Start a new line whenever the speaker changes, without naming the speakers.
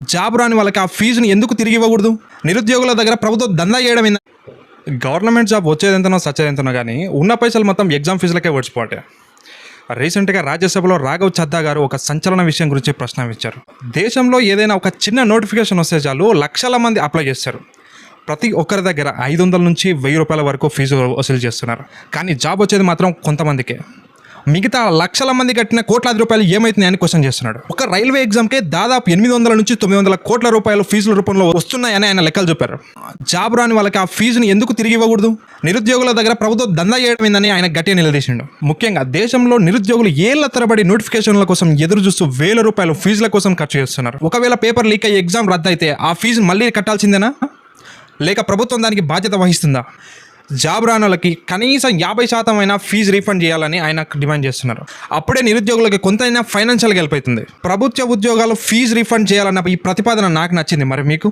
Job రాని వాళ్ళకి ఆ ఫీజుని ఎందుకు తిరిగి ఇవ్వకూడదు? నిరుద్యోగుల దగ్గర ప్రభుత్వం దందా చేయడం ఏంది? గవర్నమెంట్ జాబ్ వచ్చేది ఎంతనో సచ్చేది ఎంతనో కానీ ఉన్న పైసలు మొత్తం ఎగ్జామ్ ఫీజులకే ఓడిచిపోతాయి. రీసెంట్గా రాజ్యసభలో రాఘవ్ చద్దా గారు ఒక సంచలన విషయం గురించి ప్రస్తావించారు. దేశంలో ఏదైనా ఒక చిన్న నోటిఫికేషన్ వస్తే చాలు లక్షల మంది అప్లై చేస్తారు. ప్రతి ఒక్కరి దగ్గర 500 నుంచి 1000 రూపాయల వరకు ఫీజు వసూలు చేస్తున్నారు. కానీ జాబ్ వచ్చేది మాత్రం కొంతమందికే. మిగతా లక్షల మంది కట్టిన కోట్లాది రూపాయలు ఏమవుతున్నాయని క్వశ్చన్ చేస్తున్నాడు. ఒక రైల్వే ఎగ్జామ్కే దాదాపు 800 నుంచి 900 కోట్ల రూపాయలు ఫీజుల రూపంలో వస్తున్నాయని ఆయన లెక్కలు చెప్పారు. జాబ్ రాని వాళ్ళకి ఆ ఫీజుని ఎందుకు తిరిగి ఇవ్వకూడదు? నిరుద్యోగుల దగ్గర ప్రభుత్వం దందా చేయడం ఏందని ఆయన గట్టిగా నిలదీసిండు. ముఖ్యంగా దేశంలో నిరుద్యోగులు ఏళ్ల తరబడి నోటిఫికేషన్ల కోసం ఎదురు చూస్తూ 1000 రూపాయలు ఫీజుల కోసం ఖర్చు చేస్తున్నారు. ఒకవేళ పేపర్ లీక్ అయ్యి ఎగ్జామ్ రద్దయితే ఆ ఫీజుని మళ్ళీ కట్టాల్సిందేనా, లేక ప్రభుత్వం దానికి బాధ్యత వహిస్తుందా? జాబ్ రాని వాళ్ళకి కనీసం 50% అయినా ఫీజు రీఫండ్ చేయాలని ఆయన డిమాండ్ చేస్తున్నారు. అప్పుడే నిరుద్యోగులకి కొంతైనా ఫైనాన్షియల్గా హెల్ప్ అవుతుంది. ప్రభుత్వ ఉద్యోగాలు ఫీజు రీఫండ్ చేయాలన్న ఈ ప్రతిపాదన నాకు నచ్చింది. మరి మీకు?